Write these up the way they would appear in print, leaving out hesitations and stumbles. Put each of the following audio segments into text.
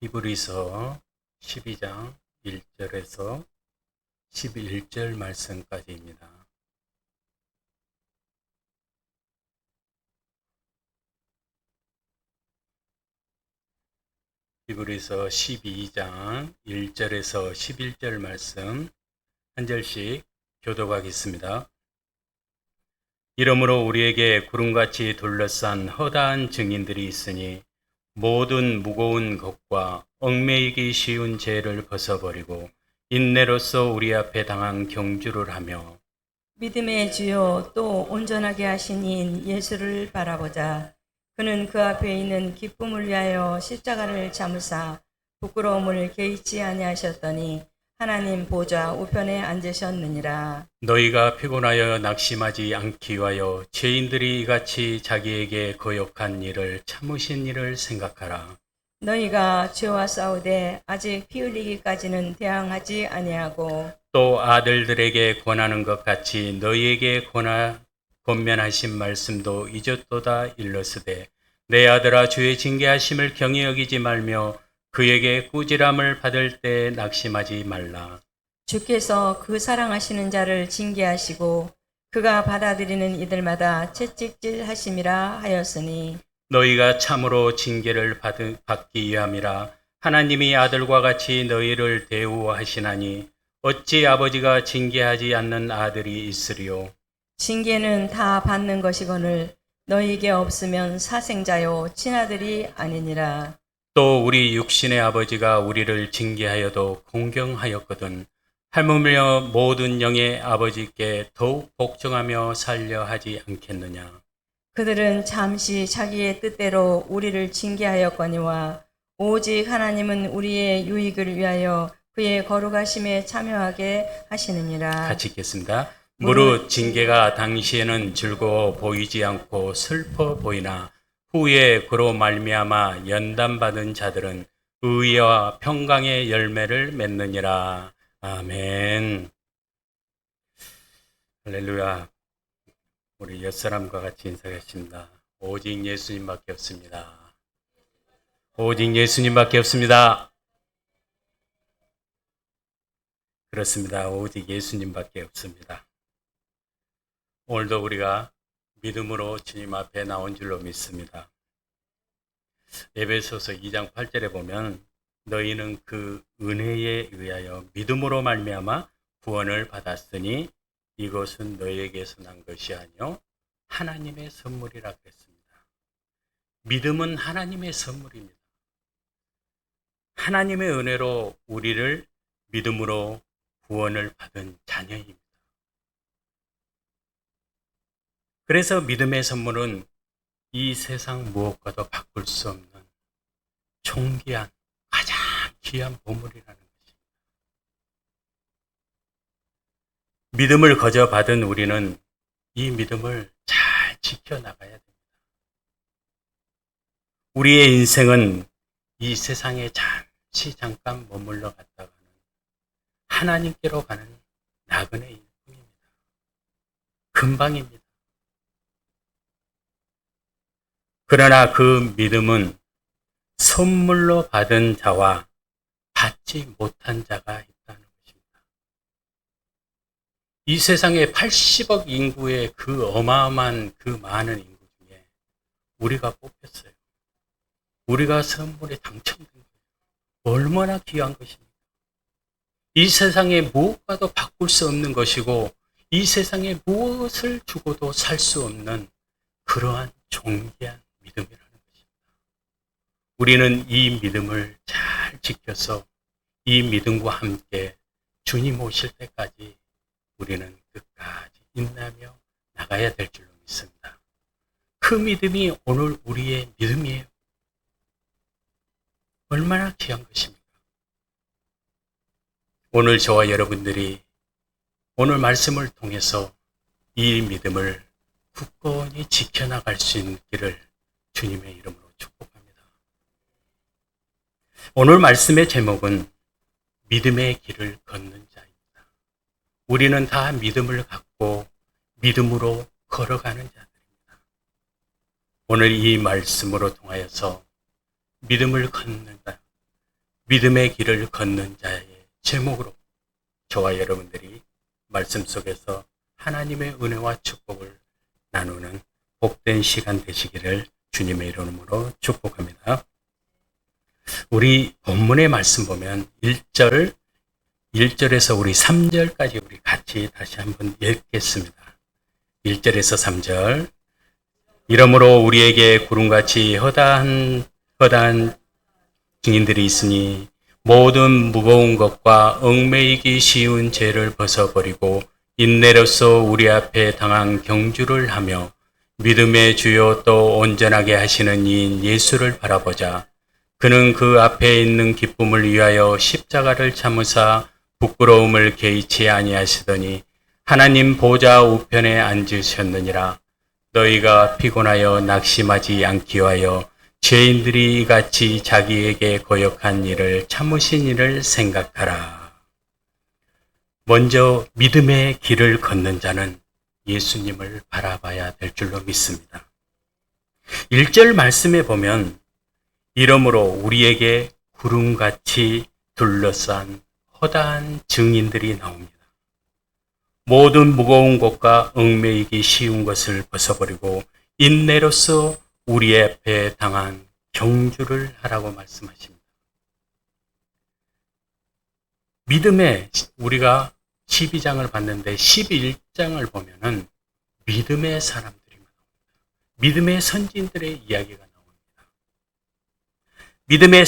히브리서 12장 1절에서 11절 말씀까지입니다. 히브리서 12장 1절에서 11절 말씀 한 절씩 교독하겠습니다. 이러므로 우리에게 구름같이 둘러싼 허다한 증인들이 있으니 모든 무거운 것과 얽매이기 쉬운 죄를 벗어버리고 인내로써 우리 앞에 당한 경주를 하며 믿음의 주요 또 온전하게 하신 이인 예수를 바라보자. 그는 그 앞에 있는 기쁨을 위하여 십자가를 참으사 부끄러움을 개의치 아니하셨더니 하나님 보좌 우편에 앉으셨느니라. 너희가 피곤하여 낙심하지 않기 위하여 죄인들이 이같이 자기에게 거역한 일을 참으신 일을 생각하라. 너희가 죄와 싸우되 아직 피 흘리기까지는 대항하지 아니하고 또 아들들에게 권하는 것 같이 너희에게 권면하신 말씀도 잊었도다 일러스되 내 아들아 주의 징계하심을 경히 여기지 말며 그에게 꾸지람을 받을 때 낙심하지 말라. 주께서 그 사랑하시는 자를 징계하시고 그가 받아들이는 이들마다 채찍질 하심이라 하였으니 너희가 참으로 징계를 받기 위함이라. 하나님이 아들과 같이 너희를 대우하시나니 어찌 아버지가 징계하지 않는 아들이 있으리요. 징계는 다 받는 것이거늘 너희에게 없으면 사생자요 친아들이 아니니라. 또 우리 육신의 아버지가 우리를 징계하여도 공경하였거든 하물며 모든 영의 아버지께 더욱 복종하며 살려 하지 않겠느냐. 그들은 잠시 자기의 뜻대로 우리를 징계하였거니와 오직 하나님은 우리의 유익을 위하여 그의 거룩하심에 참여하게 하시느니라. 같이 읽겠습니다. 무릇 징계가 당시에는 즐거워 보이지 않고 슬퍼 보이나 후에 그로 말미암아 연단받은 자들은 의와 평강의 열매를 맺느니라. 아멘. 할렐루야. 우리 옛사람과 같이 인사하겠습니다. 오직 예수님밖에 없습니다. 오직 예수님밖에 없습니다. 그렇습니다. 오직 예수님밖에 없습니다. 오늘도 우리가 믿음으로 주님 앞에 나온 줄로 믿습니다. 에베소서 2장 8절에 보면 너희는 그 은혜에 의하여 믿음으로 말미암아 구원을 받았으니 이것은 너희에게서 난 것이 아니요 하나님의 선물이라 그랬습니다. 믿음은 하나님의 선물입니다. 하나님의 은혜로 우리를 믿음으로 구원을 받은 자녀입니다. 그래서 믿음의 선물은 이 세상 무엇과도 바꿀 수 없는 존귀한 가장 귀한 보물이라는 것입니다. 믿음을 거저 받은 우리는 이 믿음을 잘 지켜나가야 됩니다. 우리의 인생은 이 세상에 잠깐 머물러 갔다가는 하나님께로 가는 나그네 일뿐입니다. 금방입니다. 그러나 그 믿음은 선물로 받은 자와 받지 못한 자가 있다는 것입니다. 이 세상에 80억 인구의 그 어마어마한 그 많은 인구 중에 우리가 뽑혔어요. 우리가 선물에 당첨된 거예요. 얼마나 귀한 것입니까? 이 세상에 무엇과도 바꿀 수 없는 것이고 이 세상에 무엇을 주고도 살 수 없는 그러한 존귀한 믿음이라는 것입니다. 우리는 이 믿음을 잘 지켜서 이 믿음과 함께 주님 오실 때까지 우리는 끝까지 인내하며 나가야 될 줄로 믿습니다. 그 믿음이 오늘 우리의 믿음이에요. 얼마나 귀한 것입니까? 오늘 저와 여러분들이 오늘 말씀을 통해서 이 믿음을 굳건히 지켜나갈 수 있는 길을 주님의 이름으로 축복합니다. 오늘 말씀의 제목은 믿음의 길을 걷는 자입니다. 우리는 다 믿음을 갖고 믿음으로 걸어가는 자들입니다. 오늘 이 말씀으로 통하여서 믿음을 걷는다. 믿음의 길을 걷는 자의 제목으로 저와 여러분들이 말씀 속에서 하나님의 은혜와 축복을 나누는 복된 시간 되시기를 주님의 이름으로 축복합니다. 우리 본문의 말씀 보면 1절에서 우리 3절까지 우리 같이 다시 한번 읽겠습니다. 1절에서 3절. 이러므로 우리에게 구름같이 허다한 증인들이 있으니 모든 무거운 것과 얽매이기 쉬운 죄를 벗어버리고 인내로써 우리 앞에 당한 경주를 하며 믿음의 주요 또 온전하게 하시는 이인 예수를 바라보자. 그는 그 앞에 있는 기쁨을 위하여 십자가를 참으사 부끄러움을 개의치 아니하시더니 하나님 보좌 우편에 앉으셨느니라. 너희가 피곤하여 낙심하지 않기 위하여 죄인들이 이같이 자기에게 거역한 일을 참으신 일을 생각하라. 먼저 믿음의 길을 걷는 자는 예수님을 바라봐야 될 줄로 믿습니다. 1절 말씀에 보면 이러므로 우리에게 구름같이 둘러싼 허다한 증인들이 나옵니다. 모든 무거운 것과 얽매이기 쉬운 것을 벗어버리고 인내로써 우리 앞에 당한 경주를 하라고 말씀하십니다. 믿음의 우리가 12장을 봤는데 11장을 보면은 믿음의 사람들이 나옵니다. 믿음의 선진들의 이야기가 나옵니다. 믿음의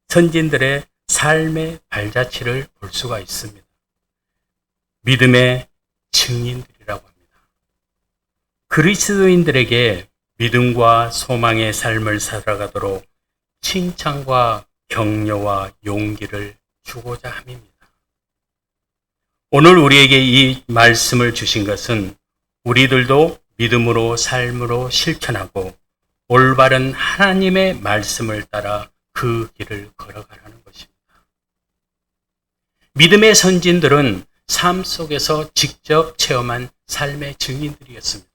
선진들의 삶의 발자취를 볼 수가 있습니다. 믿음의 증인들이라고 합니다. 그리스도인들에게 믿음과 소망의 삶을 살아가도록 칭찬과 격려와 용기를 주고자 함입니다. 오늘 우리에게 이 말씀을 주신 것은 우리들도 믿음으로 삶으로 실천하고 올바른 하나님의 말씀을 따라 그 길을 걸어가라는 것입니다. 믿음의 선진들은 삶 속에서 직접 체험한 삶의 증인들이었습니다.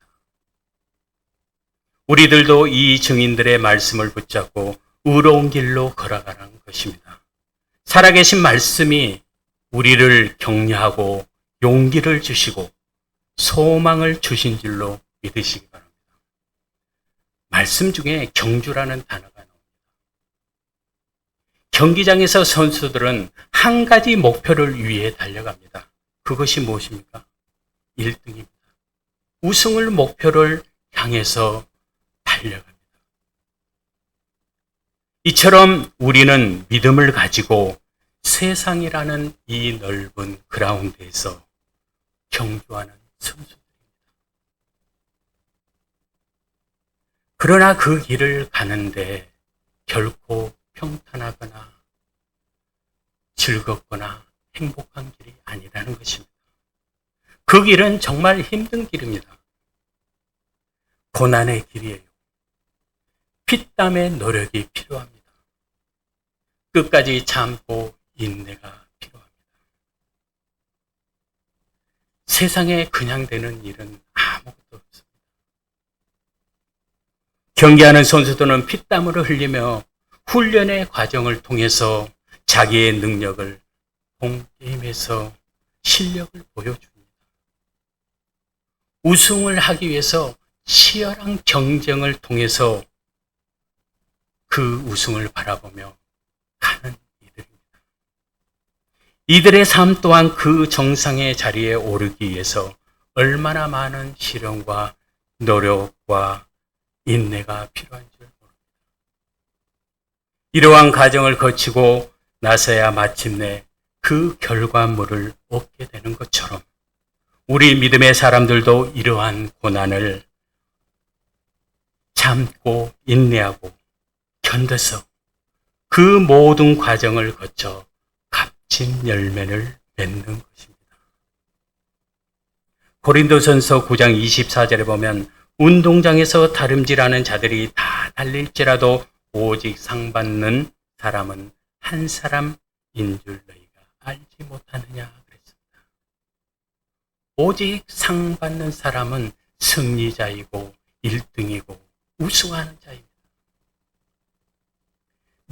우리들도 이 증인들의 말씀을 붙잡고 의로운 길로 걸어가라는 것입니다. 살아계신 말씀이 우리를 격려하고 용기를 주시고 소망을 주신 줄로 믿으시기 바랍니다. 말씀 중에 경주라는 단어가 나옵니다. 경기장에서 선수들은 한 가지 목표를 위해 달려갑니다. 그것이 무엇입니까? 1등입니다. 우승을 목표를 향해서 달려갑니다. 이처럼 우리는 믿음을 가지고 세상이라는 이 넓은 그라운드에서 경주하는 선수들입니다. 그러나 그 길을 가는데 결코 평탄하거나 즐겁거나 행복한 길이 아니라는 것입니다. 그 길은 정말 힘든 길입니다. 고난의 길이에요. 피땀의 노력이 필요합니다. 끝까지 참고 인내가 필요합니다. 세상에 그냥 되는 일은 아무것도 없습니다. 경기하는 선수들은 피땀을 흘리며 훈련의 과정을 통해서 자기의 능력을 홈게임에서 실력을 보여줍니다. 우승을 하기 위해서 치열한 경쟁을 통해서 그 우승을 바라보며 가는 이들입니다. 이들의 삶 또한 그 정상의 자리에 오르기 위해서 얼마나 많은 시련과 노력과 인내가 필요한 줄 모릅니다. 이러한 과정을 거치고 나서야 마침내 그 결과물을 얻게 되는 것처럼 우리 믿음의 사람들도 이러한 고난을 참고 인내하고 견뎌서 그 모든 과정을 거쳐 값진 열매를 맺는 것입니다. 고린도전서 9장 24절에 보면 운동장에서 다름질하는 자들이 다 달릴지라도 오직 상 받는 사람은 한 사람인 줄 너희가 알지 못하느냐 그랬습니다. 오직 상 받는 사람은 승리자이고 1등이고 우승하는 자입니다.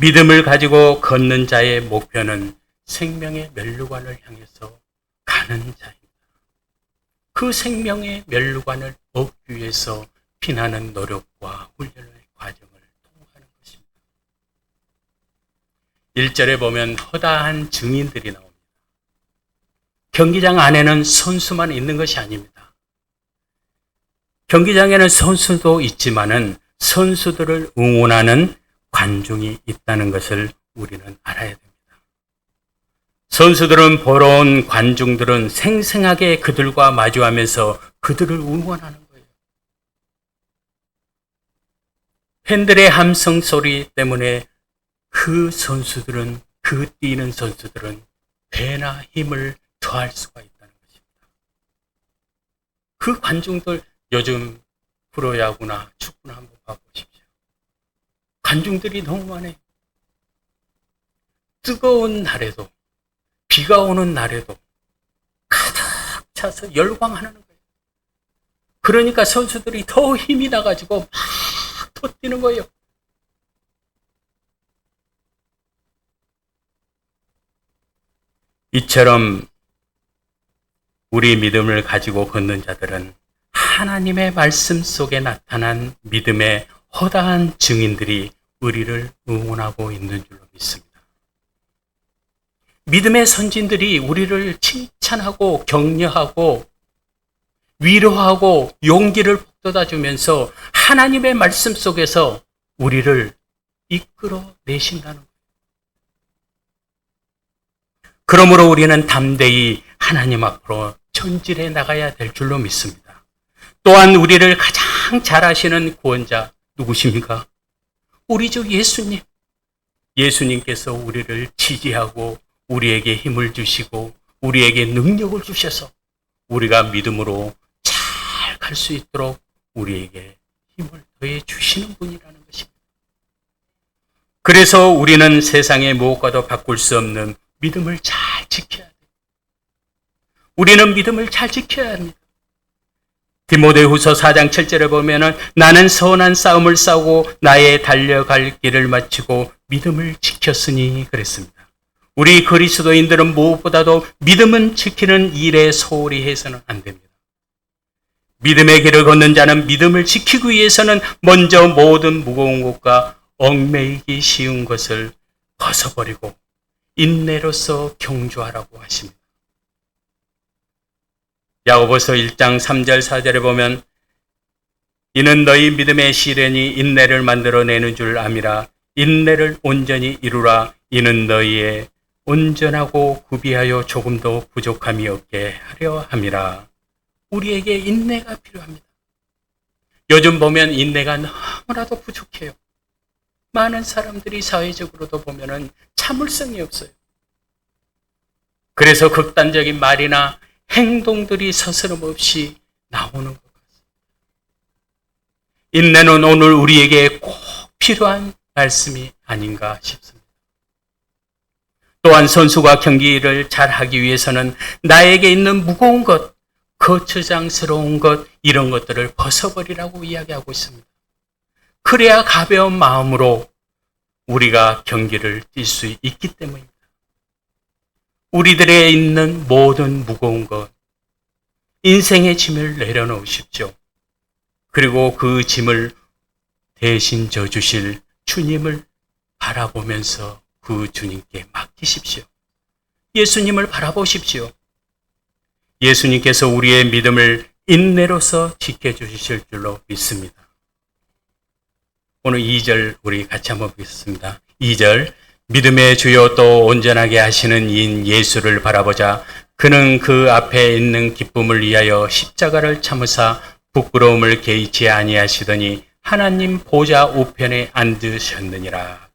믿음을 가지고 걷는 자의 목표는 생명의 멸류관을 향해서 가는 자입니다. 그 생명의 멸류관을 얻기 위해서 피나는 노력과 훈련의 과정을 통과하는 것입니다. 1절에 보면 허다한 증인들이 나옵니다. 경기장 안에는 선수만 있는 것이 아닙니다. 경기장에는 선수도 있지만은 선수들을 응원하는 관중이 있다는 것을 우리는 알아야 됩니다. 선수들은 보러 온 관중들은 생생하게 그들과 마주하면서 그들을 응원하는 거예요. 팬들의 함성 소리 때문에 그 선수들은, 그 뛰는 선수들은 배나 힘을 더할 수가 있다는 것입니다. 그 관중들, 요즘 프로야구나 축구나 한번 봐보십시오. 관중들이 너무 많아요. 뜨거운 날에도, 비가 오는 날에도 가득 차서 열광하는 거예요. 그러니까 선수들이 더 힘이 나가지고 막 더 뛰는 거예요. 이처럼 우리 믿음을 가지고 걷는 자들은 하나님의 말씀 속에 나타난 믿음의 허다한 증인들이 우리를 응원하고 있는 줄로 믿습니다. 믿음의 선진들이 우리를 칭찬하고 격려하고 위로하고 용기를 북돋아 주면서 하나님의 말씀 속에서 우리를 이끌어 내신다는 거예요. 그러므로 우리는 담대히 하나님 앞으로 전진해 나가야 될 줄로 믿습니다. 또한 우리를 가장 잘 아시는 구원자 누구십니까? 우리 주 예수님. 예수님께서 우리를 지지하고 우리에게 힘을 주시고 우리에게 능력을 주셔서 우리가 믿음으로 잘 갈 수 있도록 우리에게 힘을 더해 주시는 분이라는 것입니다. 그래서 우리는 세상의 무엇과도 바꿀 수 없는 믿음을 잘 지켜야 돼요. 우리는 믿음을 잘 지켜야 합니다. 디모데후서 4장 7절에 보면은 나는 선한 싸움을 싸우고 나의 달려갈 길을 마치고 믿음을 지켰으니 그랬습니다. 우리 그리스도인들은 무엇보다도 믿음은 지키는 일에 소홀히 해서는 안 됩니다. 믿음의 길을 걷는 자는 믿음을 지키기 위해서는 먼저 모든 무거운 것과 얽매이기 쉬운 것을 벗어버리고 인내로서 경주하라고 하십니다. 야고보서 1장 3절 4절에 보면 이는 너희 믿음의 시련이 인내를 만들어내는 줄 암이라 인내를 온전히 이루라 이는 너희의 온전하고 구비하여 조금도 부족함이 없게 하려 함이라. 우리에게 인내가 필요합니다. 요즘 보면 인내가 너무나도 부족해요. 많은 사람들이 사회적으로도 보면은 참을성이 없어요. 그래서 극단적인 말이나 행동들이 서스럼없이 나오는 것 같습니다. 인내는 오늘 우리에게 꼭 필요한 말씀이 아닌가 싶습니다. 또한 선수가 경기를 잘하기 위해서는 나에게 있는 무거운 것, 거추장스러운 것, 이런 것들을 벗어버리라고 이야기하고 있습니다. 그래야 가벼운 마음으로 우리가 경기를 뛸 수 있기 때문입니다. 우리들에 있는 모든 무거운 것, 인생의 짐을 내려놓으십시오. 그리고 그 짐을 대신 져주실 주님을 바라보면서 그 주님께 맡기십시오. 예수님을 바라보십시오. 예수님께서 우리의 믿음을 인내로서 지켜주실 줄로 믿습니다. 오늘 2절 우리 같이 한번 보겠습니다. 2절 믿음의 주요 또 온전하게 하시는 이인 예수를 바라보자. 그는 그 앞에 있는 기쁨을 위하여 십자가를 참으사 부끄러움을 개의치 아니하시더니 하나님 보좌 우편에 앉으셨느니라.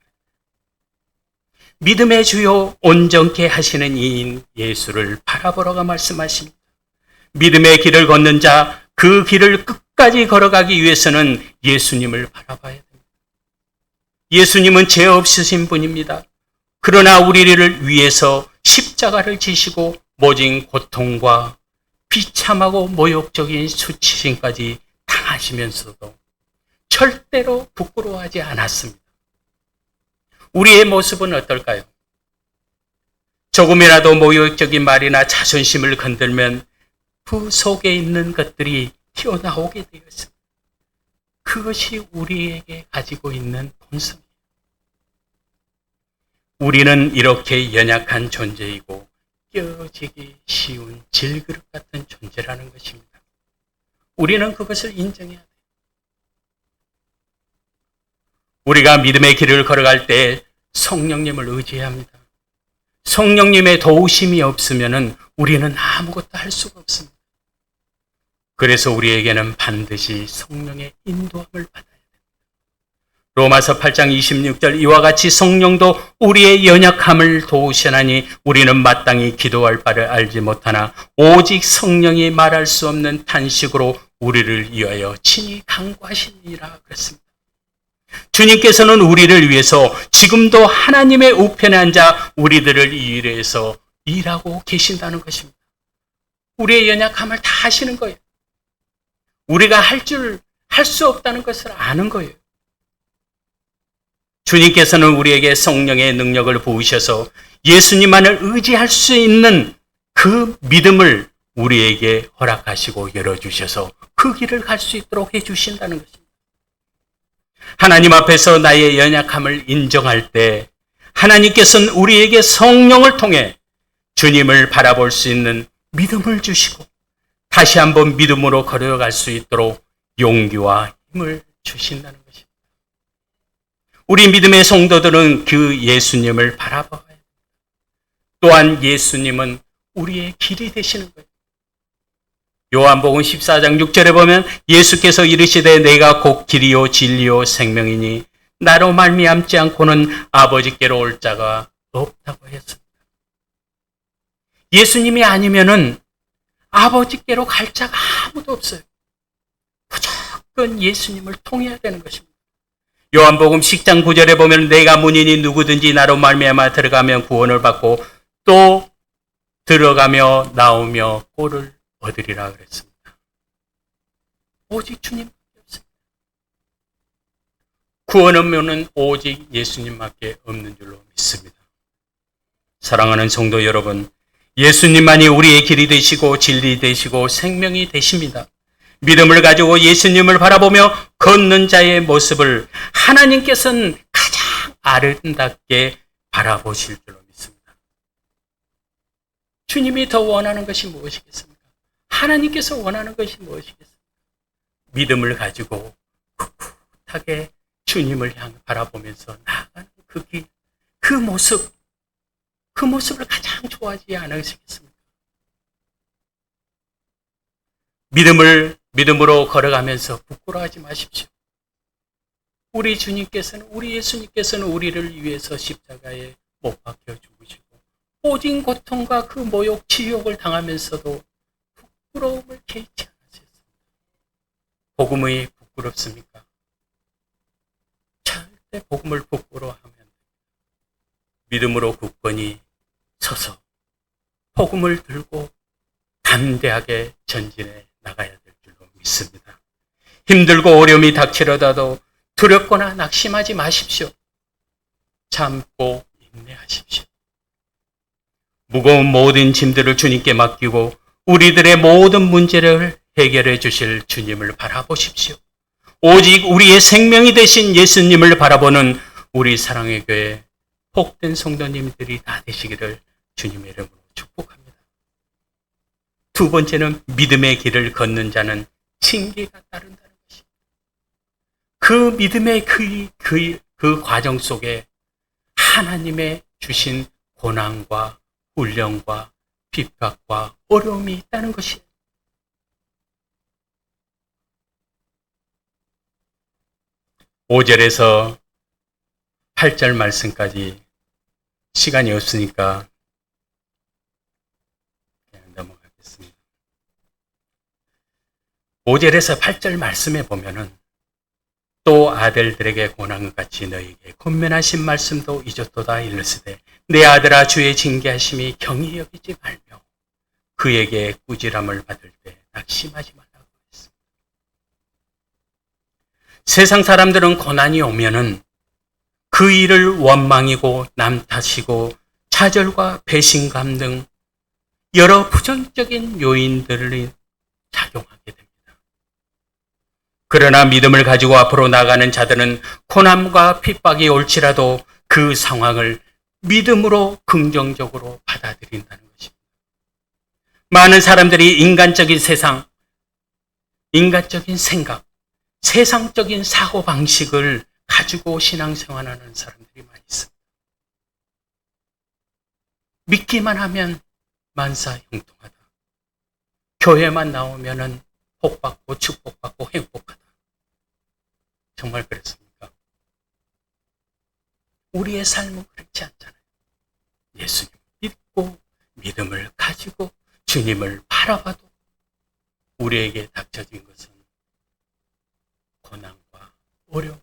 믿음의 주요 온전케 하시는 이인 예수를 바라보라고 말씀하십니다. 믿음의 길을 걷는 자, 그 길을 끝까지 걸어가기 위해서는 예수님을 바라봐야 됩니다. 예수님은 죄 없으신 분입니다. 그러나 우리를 위해서 십자가를 지시고 모진 고통과 비참하고 모욕적인 수치심까지 당하시면서도 절대로 부끄러워하지 않았습니다. 우리의 모습은 어떨까요? 조금이라도 모욕적인 말이나 자존심을 건들면 그 속에 있는 것들이 튀어나오게 되어 있습니다. 그것이 우리에게 가지고 있는 본성이에요. 우리는 이렇게 연약한 존재이고 깨어지기 쉬운 질그릇 같은 존재라는 것입니다. 우리는 그것을 인정해야 돼요. 우리가 믿음의 길을 걸어갈 때 성령님을 의지해야 합니다. 성령님의 도우심이 없으면 우리는 아무것도 할 수가 없습니다. 그래서 우리에게는 반드시 성령의 인도함을 받아야 됩니다. 로마서 8장 26절 이와 같이 성령도 우리의 연약함을 도우시나니 우리는 마땅히 기도할 바를 알지 못하나 오직 성령이 말할 수 없는 탄식으로 우리를 위하여 친히 간구하시니라 그랬습니다. 주님께서는 우리를 위해서 지금도 하나님의 우편에 앉아 우리들을 위해서 일하고 계신다는 것입니다. 우리의 연약함을 다 아시는 거예요. 우리가 할 수 없다는 것을 아는 거예요. 주님께서는 우리에게 성령의 능력을 부으셔서 예수님만을 의지할 수 있는 그 믿음을 우리에게 허락하시고 열어주셔서 그 길을 갈 수 있도록 해주신다는 것입니다. 하나님 앞에서 나의 연약함을 인정할 때 하나님께서는 우리에게 성령을 통해 주님을 바라볼 수 있는 믿음을 주시고 다시 한번 믿음으로 걸어갈 수 있도록 용기와 힘을 주신다는 것입니다. 우리 믿음의 성도들은 그 예수님을 바라봐야 합니다. 또한 예수님은 우리의 길이 되시는 거예요. 요한복음 14장 6절에 보면 예수께서 이르시되 내가 곧 길이요 진리요 생명이니 나로 말미암지 않고는 아버지께로 올 자가 없다고 했습니다. 예수님이 아니면은 아버지께로 갈 자가 아무도 없어요. 무조건 예수님을 통해야 되는 것입니다. 요한복음 10장 9절에 보면 내가 문이니 누구든지 나로 말미암아 들어가면 구원을 받고 또 들어가며 나오며 꼴을 얻으리라 그랬습니다. 오직 주님밖에 없습니다. 구원 없면은 오직 예수님밖에 없는 줄로 믿습니다. 사랑하는 성도 여러분, 예수님만이 우리의 길이 되시고 진리 되시고 생명이 되십니다. 믿음을 가지고 예수님을 바라보며 걷는 자의 모습을 하나님께서는 가장 아름답게 바라보실 줄로 믿습니다. 주님이 더 원하는 것이 무엇이겠습니까? 하나님께서 원하는 것이 무엇이겠습니까? 믿음을 가지고 꿋꿋하게 주님을 향해 바라보면서 나아가는 그 길, 그 모습을 가장 좋아하지 않으시겠습니까? 믿음으로 걸어가면서 부끄러워하지 마십시오. 우리 주님께서는, 우리 예수님께서는 우리를 위해서 십자가에 못 박혀 죽으시고 오직 고통과 그 모욕, 지옥을 당하면서도 부끄러움을 개의치 않으셨습니다. 복음이 부끄럽습니까? 절대 복음을 부끄러워하면 됩니다. 믿음으로 굳건히 서서 복음을 들고 담대하게 전진해 나가야 될 줄로 믿습니다. 힘들고 어려움이 닥치려다도 두렵거나 낙심하지 마십시오. 참고 인내하십시오. 무거운 모든 짐들을 주님께 맡기고 우리들의 모든 문제를 해결해 주실 주님을 바라보십시오. 오직 우리의 생명이 되신 예수님을 바라보는 우리 사랑의 교회 복된 성도님들이 다 되시기를 주님의 이름으로 축복합니다. 두 번째는 믿음의 길을 걷는 자는 징계가 따른다는 것입니다. 그 믿음의 그 과정 속에 하나님의 주신 고난과 훈련과 핍박과 어려움이 있다는 것이에요. (5절에서) 8절 말씀까지 시간이 없으니까 그냥 넘어가겠습니다. 5절에서 8절 말씀에 보면은 또 아들들에게 고난과 같이 너희에게 권면하신 말씀도 잊었도다 일렀으되 내 아들아 주의 징계하심이 경히 여기지 말며 그에게 꾸지람을 받을 때 낙심하지 말라고 했습니다. 세상 사람들은 고난이 오면은 그 일을 원망이고 남 탓이고 좌절과 배신감 등 여러 부정적인 요인들이 작용하게 됩니다. 그러나 믿음을 가지고 앞으로 나가는 자들은 고난과 핍박이 올지라도 그 상황을 믿음으로 긍정적으로 받아들인다는 것입니다. 많은 사람들이 인간적인 세상, 인간적인 생각, 세상적인 사고방식을 가지고 신앙생활하는 사람들이 많이 있습니다. 믿기만 하면 만사형통하다. 교회만 나오면은 복받고 축복받고 행복하다. 정말 그렇습니까? 우리의 삶은 그렇지 않잖아요. 예수님을 믿고 믿음을 가지고 주님을 바라봐도 우리에게 닥쳐진 것은 고난과 어려움.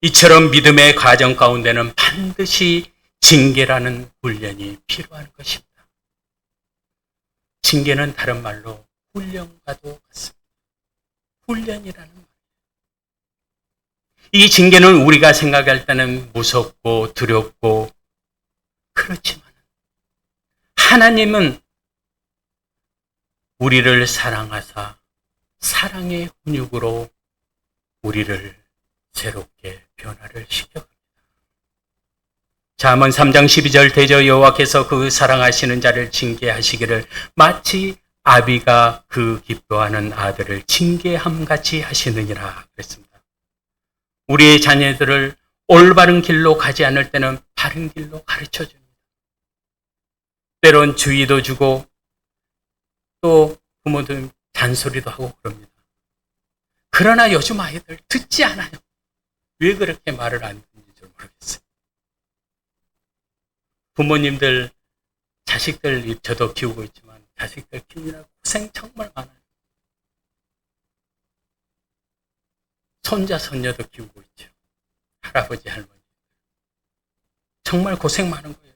이처럼 믿음의 과정 가운데는 반드시 징계라는 훈련이 필요한 것입니다. 징계는 다른 말로 훈련과도 같습니다. 훈련이라는 말. 이 징계는 우리가 생각할 때는 무섭고 두렵고 그렇지만 하나님은 우리를 사랑하사 사랑의 훈육으로 우리를 새롭게 변화를 시켜갑니다. 잠언 3장 12절 대저 여호와께서 그 사랑하시는 자를 징계하시기를 마치 아비가 그 기뻐하는 아들을 징계함같이 하시느니라 그랬습니다. 우리의 자녀들을 올바른 길로 가지 않을 때는 바른 길로 가르쳐 줍니다. 때론 주의도 주고 또 부모들 잔소리도 하고 그럽니다. 그러나 요즘 아이들 듣지 않아요. 왜 그렇게 말을 안 듣는지 모르겠어요. 부모님들, 자식들, 저도 키우고 있지만 자식들 키우느라 고생 정말 많아요. 손자, 손녀도 키우고 있죠. 할아버지, 할머니. 정말 고생 많은 거예요.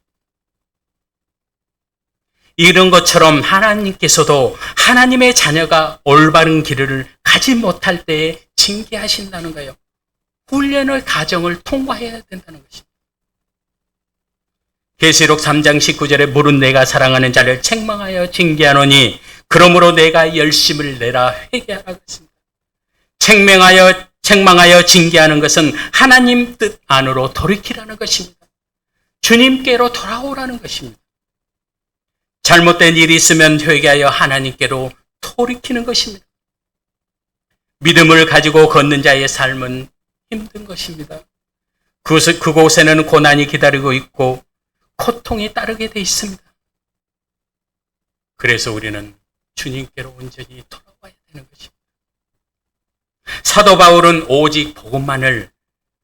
이런 것처럼 하나님께서도 하나님의 자녀가 올바른 길을 가지 못할 때에 징계하신다는 거예요. 훈련을 과정을 통과해야 된다는 것입니다. 계시록 3장 19절에 물은 내가 사랑하는 자를 책망하여 징계하노니 그러므로 내가 열심을 내라 회개하라 그랬습니다. 책망하여 징계하는 것은 하나님 뜻 안으로 돌이키라는 것입니다. 주님께로 돌아오라는 것입니다. 잘못된 일이 있으면 회개하여 하나님께로 돌이키는 것입니다. 믿음을 가지고 걷는 자의 삶은 힘든 것입니다. 그곳에는 고난이 기다리고 있고 고통이 따르게 돼 있습니다. 그래서 우리는 주님께로 온전히 돌아와야 되는 것입니다. 사도 바울은 오직 복음만을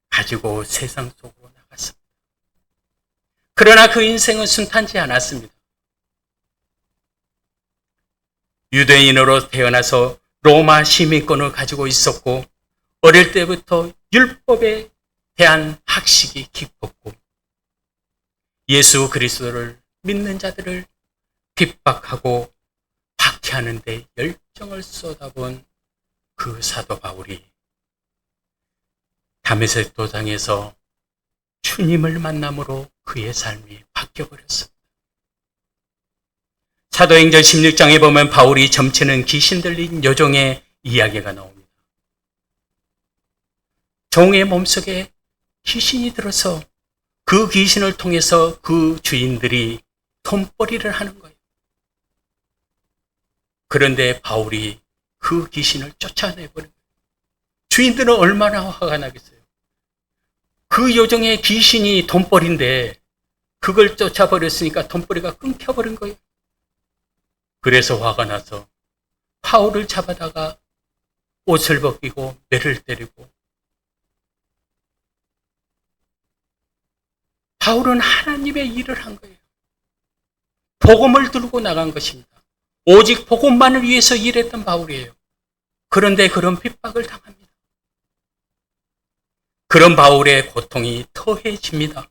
가지고 세상 속으로 나갔습니다. 그러나 그 인생은 순탄치 않았습니다. 유대인으로 태어나서 로마 시민권을 가지고 있었고 어릴 때부터 율법에 대한 학식이 깊었고 예수 그리스도를 믿는 자들을 핍박하고 박해하는 데 열정을 쏟아본 그 사도 바울이 다메섹 도상에서 주님을 만남으로 그의 삶이 바뀌어버렸습니다. 사도행전 16장에 보면 바울이 점치는 귀신 들린 여종의 이야기가 나옵니다. 종의 몸속에 귀신이 들어서 그 귀신을 통해서 그 주인들이 돈벌이를 하는 거예요. 그런데 바울이 그 귀신을 쫓아내버린 거예요. 주인들은 얼마나 화가 나겠어요. 그 여종의 귀신이 돈벌인데 그걸 쫓아버렸으니까 돈벌이가 끊겨버린 거예요. 그래서 화가 나서 바울을 잡아다가 옷을 벗기고 매를 때리고 바울은 하나님의 일을 한 거예요. 복음을 들고 나간 것입니다. 오직 복음만을 위해서 일했던 바울이에요. 그런데 그런 핍박을 당합니다. 그런 바울의 고통이 더해집니다.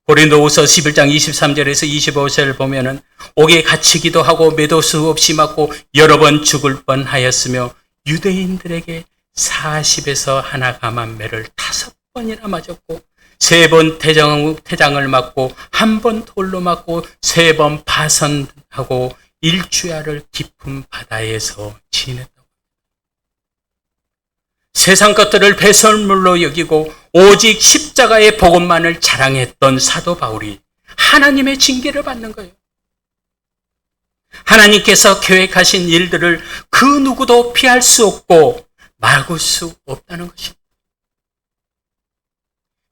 고린도후서 11장 23절에서 25절을 보면은 옥에 갇히기도 하고 매도 수 없이 맞고 여러 번 죽을 뻔하였으며 유대인들에게 40에서 하나 감한 매를 5번이나 맞았고 3번 태장을 맞고 1번 돌로 맞고 3번 파선하고 일주야를 깊은 바다에서 지냈다고. 세상 것들을 배설물로 여기고 오직 십자가의 복음만을 자랑했던 사도 바울이 하나님의 징계를 받는 거예요. 하나님께서 계획하신 일들을 그 누구도 피할 수 없고 막을 수 없다는 것입니다.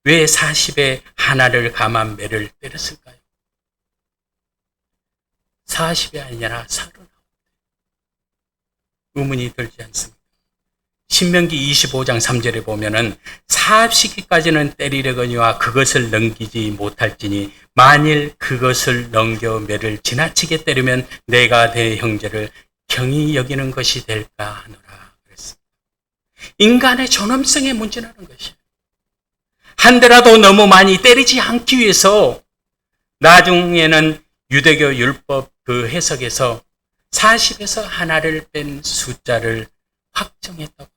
왜 40에 하나를 감한 매를 때렸을까요? 40이 아니라 39. 의문이 들지 않습니다. 신명기 25장 3절에 보면은 40시기까지는 때리려거니와 그것을 넘기지 못할지니 만일 그것을 넘겨 매를 지나치게 때리면 내가 내 형제를 경히 여기는 것이 될까 하노라 그랬습니다. 인간의 존엄성에 문제라는 것이에요. 한 대라도 너무 많이 때리지 않기 위해서 나중에는 유대교 율법 그 해석에서 40에서 하나를 뺀 숫자를 확정했다고 합니다.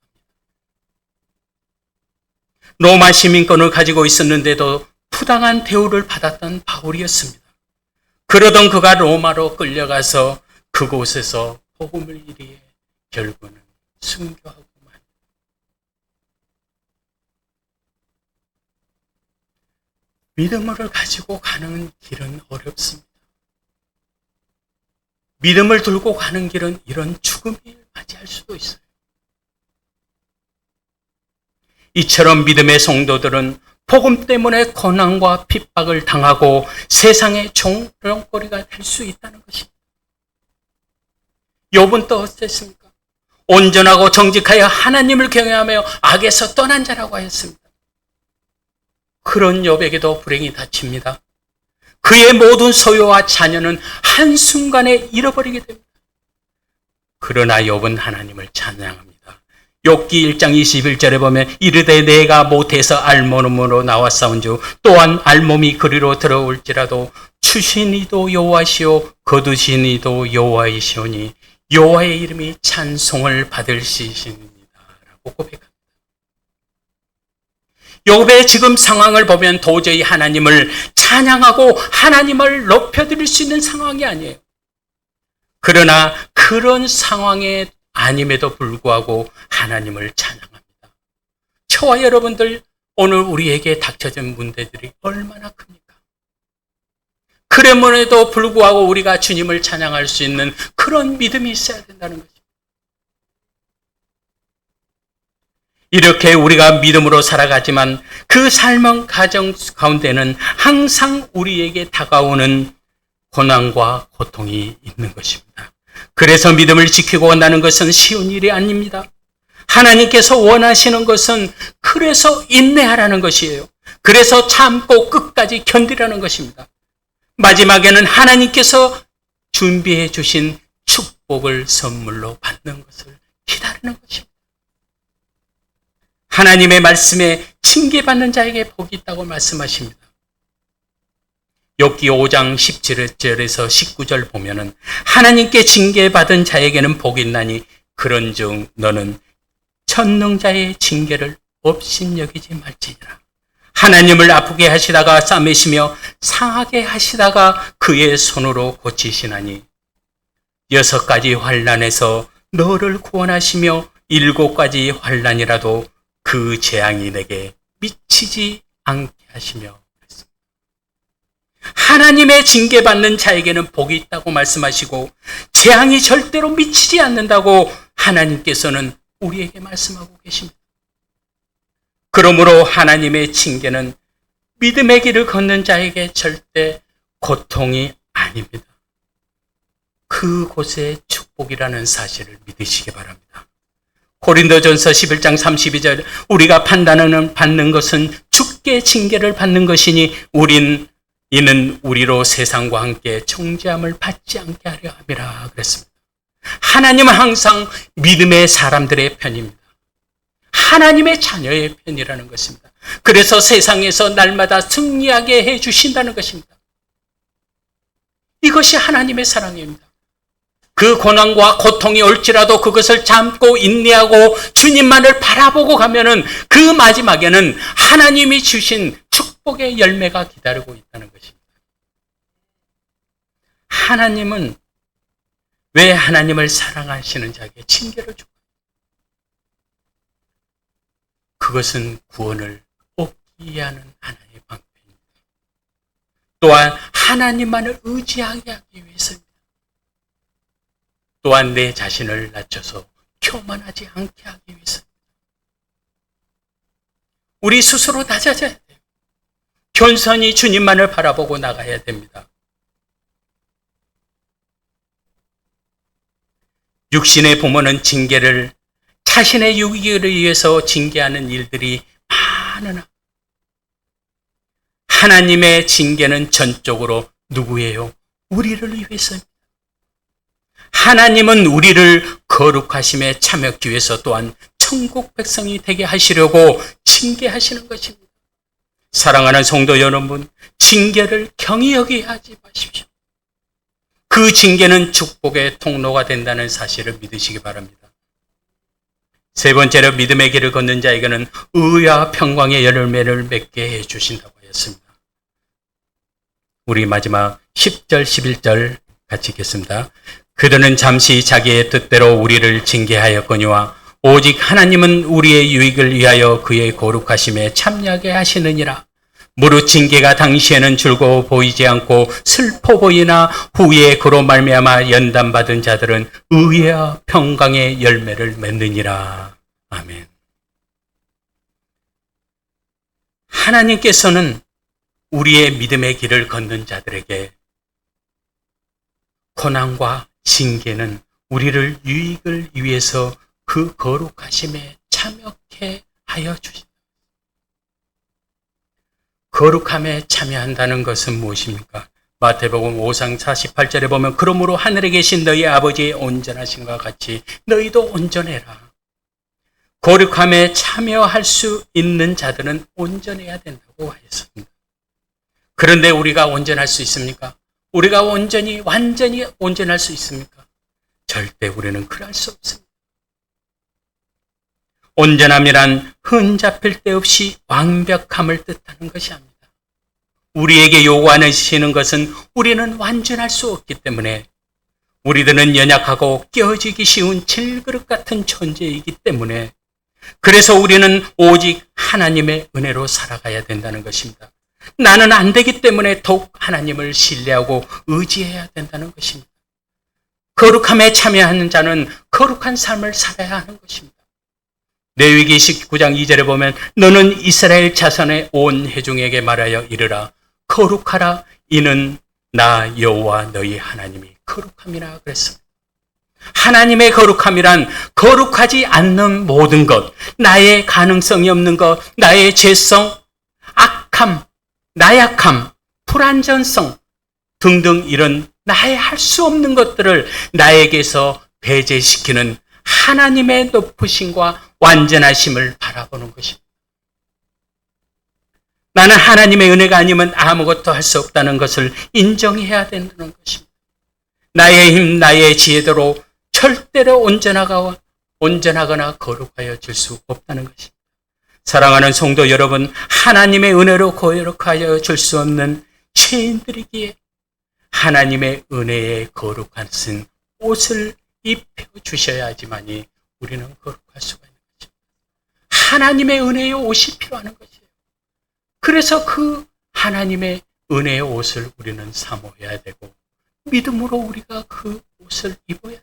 로마 시민권을 가지고 있었는데도 부당한 대우를 받았던 바울이었습니다. 그러던 그가 로마로 끌려가서 그곳에서 복음을 이리에 결국은 순교하고 만. 믿음을 가지고 가는 길은 어렵습니다. 믿음을 들고 가는 길은 이런 죽음을 맞이할 수도 있어요. 이처럼 믿음의 성도들은 복음 때문에 고난과 핍박을 당하고 세상의 종용거리가 될 수 있다는 것입니다. 욥은 또 어땠습니까? 온전하고 정직하여 하나님을 경외하며 악에서 떠난 자라고 하였습니다. 그런 욥에게도 불행이 닥칩니다. 그의 모든 소유와 자녀는 한순간에 잃어버리게 됩니다. 그러나 욥은 하나님을 찬양합니다. 욥기 1장 21절에 보면 이르되 내가 못해서 알몸으로 나왔사온즉 또한 알몸이 그리로 들어올지라도 추신 이도 여호와시오 거두신 이도 여호와이시오니 여호와의 이름이 찬송을 받을 시이십니다 라고 고백합니다. 욥의 지금 상황을 보면 도저히 하나님을 찬양하고 하나님을 높여드릴 수 있는 상황이 아니에요. 그러나 그런 상황에 아님에도 불구하고 하나님을 찬양합니다. 저와 여러분들 오늘 우리에게 닥쳐진 문제들이 얼마나 큽니까? 그러므로도 불구하고 우리가 주님을 찬양할 수 있는 그런 믿음이 있어야 된다는 거죠. 이렇게 우리가 믿음으로 살아가지만 그 삶의 가정 가운데는 항상 우리에게 다가오는 고난과 고통이 있는 것입니다. 그래서 믿음을 지키고 온다는 것은 쉬운 일이 아닙니다. 하나님께서 원하시는 것은 그래서 인내하라는 것이에요. 그래서 참고 끝까지 견디라는 것입니다. 마지막에는 하나님께서 준비해 주신 축복을 선물로 받는 것을 기다리는 것입니다. 하나님의 말씀에 징계받는 자에게 복이 있다고 말씀하십니다. 욥기 5장 17절에서 19절 보면은 하나님께 징계받은 자에게는 복이 있나니 그런즉 너는 천능자의 징계를 업신여기지 말지니라. 하나님을 아프게 하시다가 싸매시며 상하게 하시다가 그의 손으로 고치시나니 6가지 환난에서 너를 구원하시며 7가지 환난이라도 그 재앙이 내게 미치지 않게 하시며 그랬습니다. 하나님의 징계받는 자에게는 복이 있다고 말씀하시고 재앙이 절대로 미치지 않는다고 하나님께서는 우리에게 말씀하고 계십니다. 그러므로 하나님의 징계는 믿음의 길을 걷는 자에게 절대 고통이 아닙니다. 그곳에 축복이라는 사실을 믿으시기 바랍니다. 고린도전서 11장 32절 우리가 판단하는 받는 것은 주께 징계를 받는 것이니 이는 우리로 세상과 함께 정죄함을 받지 않게 하려 함이라 그랬습니다. 하나님은 항상 믿음의 사람들의 편입니다. 하나님의 자녀의 편이라는 것입니다. 그래서 세상에서 날마다 승리하게 해주신다는 것입니다. 이것이 하나님의 사랑입니다. 그 고난과 고통이 올지라도 그것을 참고 인내하고 주님만을 바라보고 가면은 그 마지막에는 하나님이 주신 축복의 열매가 기다리고 있다는 것입니다. 하나님은 왜 하나님을 사랑하시는 자에게 징계를 주고 그것은 구원을 얻기 위한 하나님의 방법입니다. 또한 하나님만을 의지하게 하기 위해서입니다. 또한 내 자신을 낮춰서 교만하지 않게 하기 위해서입니다. 우리 스스로 낮아져야 돼요. 겸손히 주님만을 바라보고 나가야 됩니다. 육신의 부모는 징계를 자신의 유익을 위해서 징계하는 일들이 많으나 하나님의 징계는 전적으로 누구예요? 우리를 위해서입니다. 하나님은 우리를 거룩하심에 참여하기 위해서 또한 천국 백성이 되게 하시려고 징계하시는 것입니다. 사랑하는 성도 여러분, 징계를 경히 여기게 하지 마십시오. 그 징계는 축복의 통로가 된다는 사실을 믿으시기 바랍니다. 세 번째로 믿음의 길을 걷는 자에게는 의와 평강의 열매를 맺게 해주신다고 하였습니다. 우리 마지막 10절, 11절 같이 읽겠습니다. 그들은 잠시 자기의 뜻대로 우리를 징계하였거니와 오직 하나님은 우리의 유익을 위하여 그의 거룩하심에 참여하게 하시느니라. 무릇 징계가 당시에는 즐거워 보이지 않고 슬퍼 보이나 후에 그로 말미암아 연단받은 자들은 의와 평강의 열매를 맺느니라. 아멘. 하나님께서는 우리의 믿음의 길을 걷는 자들에게 고난과 징계는 우리를 유익을 위해서 그 거룩하심에 참여케 하여 주신다. 거룩함에 참여한다는 것은 무엇입니까? 마태복음 5장 48절에 보면 그러므로 하늘에 계신 너희 아버지의 온전하심과 같이 너희도 온전해라. 거룩함에 참여할 수 있는 자들은 온전해야 된다고 하였습니다. 그런데 우리가 온전할 수 있습니까? 우리가 완전히 온전할 수 있습니까? 절대 우리는 그럴 수 없습니다. 온전함이란 흠잡힐 데 없이 완벽함을 뜻하는 것이 아닙니다. 우리에게 요구하시는 것은 우리는 완전할 수 없기 때문에 우리들은 연약하고 깨어지기 쉬운 질그릇 같은 존재이기 때문에 그래서 우리는 오직 하나님의 은혜로 살아가야 된다는 것입니다. 나는 안 되기 때문에 더욱 하나님을 신뢰하고 의지해야 된다는 것입니다. 거룩함에 참여하는 자는 거룩한 삶을 살아야 하는 것입니다. 레위기 19장 2절에 보면 너는 이스라엘 자손의 온 회중에게 말하여 이르라 거룩하라 이는 나 여호와 너희 하나님이 거룩함이라 그랬습니다. 하나님의 거룩함이란 거룩하지 않는 모든 것, 나의 가능성이 없는 것, 나의 죄성, 악함, 나약함, 불완전성 등등 이런 나의 할 수 없는 것들을 나에게서 배제시키는 하나님의 높으심과 완전하심을 바라보는 것입니다. 나는 하나님의 은혜가 아니면 아무것도 할 수 없다는 것을 인정해야 된다는 것입니다. 나의 힘, 나의 지혜대로 절대로 온전하거나 거룩하여 질 수 없다는 것입니다. 사랑하는 성도 여러분, 하나님의 은혜로 거룩하여 줄 수 없는 죄인들이기에 하나님의 은혜에 거룩한 옷을 입혀주셔야지만이 우리는 거룩할 수가 있는 것입니다. 하나님의 은혜의 옷이 필요한 것이에요. 그래서 그 하나님의 은혜의 옷을 우리는 사모해야 되고 믿음으로 우리가 그 옷을 입어야 돼요.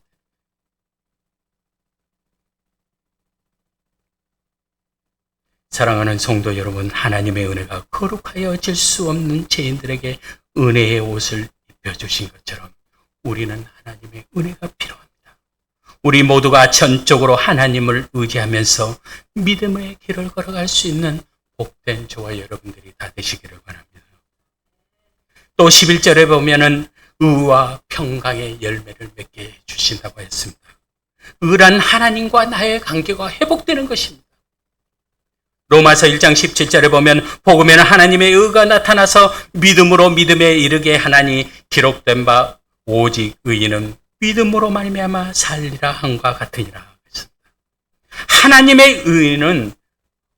사랑하는 성도 여러분, 하나님의 은혜가 거룩하여질 수 없는 죄인들에게 은혜의 옷을 입혀주신 것처럼 우리는 하나님의 은혜가 필요합니다. 우리 모두가 전적으로 하나님을 의지하면서 믿음의 길을 걸어갈 수 있는 복된 저와 여러분들이 다 되시기를 바랍니다. 또 11절에 보면은 의와 평강의 열매를 맺게 해주신다고 했습니다. 의란 하나님과 나의 관계가 회복되는 것입니다. 로마서 1장 17절에 보면 복음에는 하나님의 의가 나타나서 믿음으로 믿음에 이르게 하나니 기록된 바 오직 의인은 믿음으로 말미암아 살리라 함과 같으니라. 하나님의 의는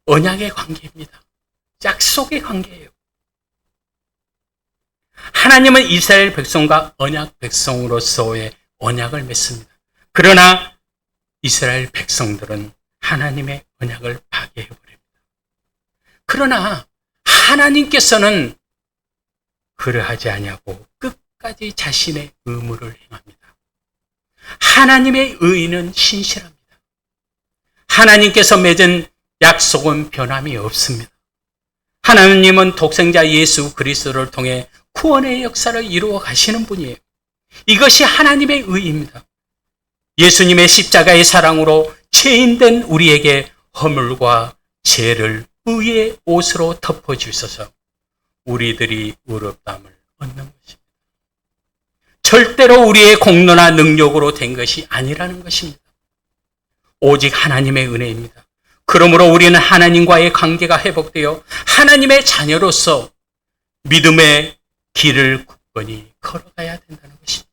언약의 관계입니다. 약속의 관계예요. 하나님은 이스라엘 백성과 언약 백성으로서의 언약을 맺습니다. 그러나 이스라엘 백성들은 하나님의 언약을 파괴해버립니다. 그러나 하나님께서는 그러하지 아니하고 끝까지 자신의 의무를 행합니다. 하나님의 의는 신실합니다. 하나님께서 맺은 약속은 변함이 없습니다. 하나님은 독생자 예수 그리스도를 통해 구원의 역사를 이루어 가시는 분이에요. 이것이 하나님의 의입니다. 예수님의 십자가의 사랑으로 죄인된 우리에게 허물과 죄를 의의 옷으로 덮어주셔서 우리들이 의롭다함을 얻는 것입니다. 절대로 우리의 공로나 능력으로 된 것이 아니라는 것입니다. 오직 하나님의 은혜입니다. 그러므로 우리는 하나님과의 관계가 회복되어 하나님의 자녀로서 믿음의 길을 굳건히 걸어가야 된다는 것입니다.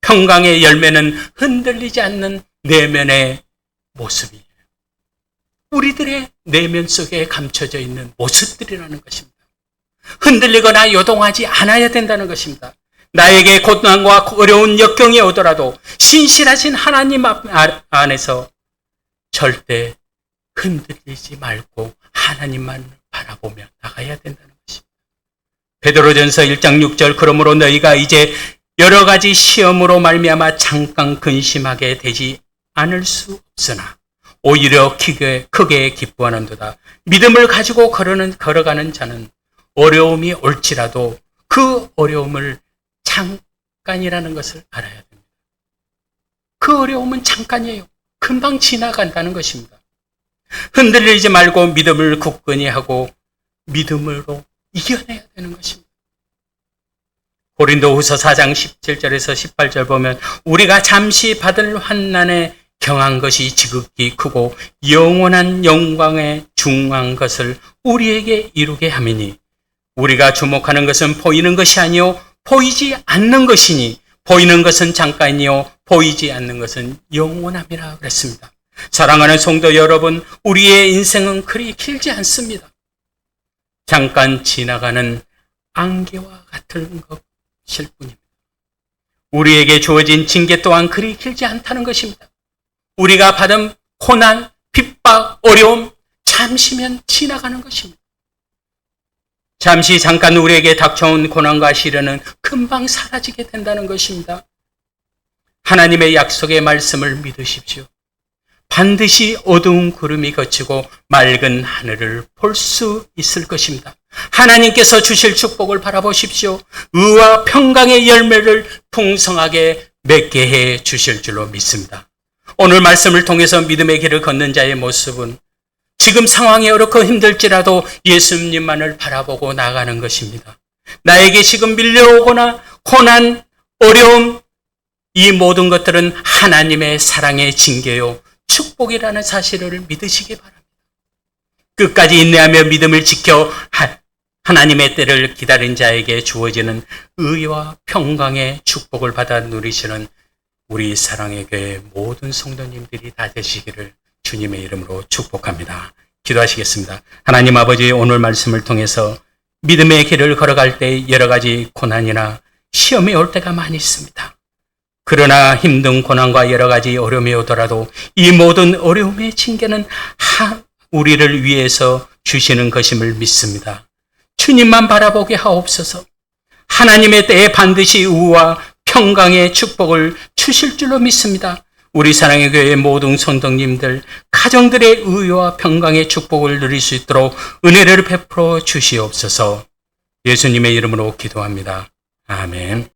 평강의 열매는 흔들리지 않는 내면의 모습이에요. 우리들의 내면 속에 감춰져 있는 모습들이라는 것입니다. 흔들리거나 요동하지 않아야 된다는 것입니다. 나에게 고난과 어려운 역경이 오더라도 신실하신 하나님 안에서 절대 흔들리지 말고 하나님만 바라보며 나가야 된다는 것입니다. 베드로전서 1장 6절 그러므로 너희가 이제 여러 가지 시험으로 말미암아 잠깐 근심하게 되지 않을 수 없으나 오히려 크게 기뻐하는도다. 믿음을 가지고 걸어가는 자는 어려움이 올지라도 그 어려움을 잠깐이라는 것을 알아야 됩니다. 그 어려움은 잠깐이에요. 금방 지나간다는 것입니다. 흔들리지 말고 믿음을 굳건히 하고 믿음으로 이겨내야 되는 것입니다. 고린도후서 4장 17절에서 18절 보면 우리가 잠시 받을 환난에 경한 것이 지극히 크고 영원한 영광에 중한 것을 우리에게 이루게 함이니 우리가 주목하는 것은 보이는 것이 아니요 보이지 않는 것이니 보이는 것은 잠깐이요 보이지 않는 것은 영원함이라 그랬습니다. 사랑하는 성도 여러분, 우리의 인생은 그리 길지 않습니다. 잠깐 지나가는 안개와 같은 것일 뿐입니다. 우리에게 주어진 징계 또한 그리 길지 않다는 것입니다. 우리가 받은 고난, 핍박, 어려움 잠시면 지나가는 것입니다. 잠깐 우리에게 닥쳐온 고난과 시련은 금방 사라지게 된다는 것입니다. 하나님의 약속의 말씀을 믿으십시오. 반드시 어두운 구름이 걷히고 맑은 하늘을 볼 수 있을 것입니다. 하나님께서 주실 축복을 바라보십시오. 의와 평강의 열매를 풍성하게 맺게 해 주실 줄로 믿습니다. 오늘 말씀을 통해서 믿음의 길을 걷는 자의 모습은 지금 상황이 어렵고 힘들지라도 예수님만을 바라보고 나가는 것입니다. 나에게 지금 밀려오거나 고난, 어려움, 이 모든 것들은 하나님의 사랑의 징계요 축복이라는 사실을 믿으시기 바랍니다. 끝까지 인내하며 믿음을 지켜 하나님의 때를 기다린 자에게 주어지는 의와 평강의 축복을 받아 누리시는 우리 사랑의 교회 모든 성도님들이 다 되시기를 주님의 이름으로 축복합니다. 기도하시겠습니다. 하나님 아버지, 오늘 말씀을 통해서 믿음의 길을 걸어갈 때 여러 가지 고난이나 시험이 올 때가 많이 있습니다. 그러나 힘든 고난과 여러 가지 어려움이 오더라도 이 모든 어려움의 징계는 우리를 위해서 주시는 것임을 믿습니다. 주님만 바라보게 하옵소서. 하나님의 때에 반드시 의와 평강의 축복을 주실 줄로 믿습니다. 우리 사랑의 교회 모든 성도님들, 가정들의 의와 평강의 축복을 누릴 수 있도록 은혜를 베풀어 주시옵소서. 예수님의 이름으로 기도합니다. 아멘.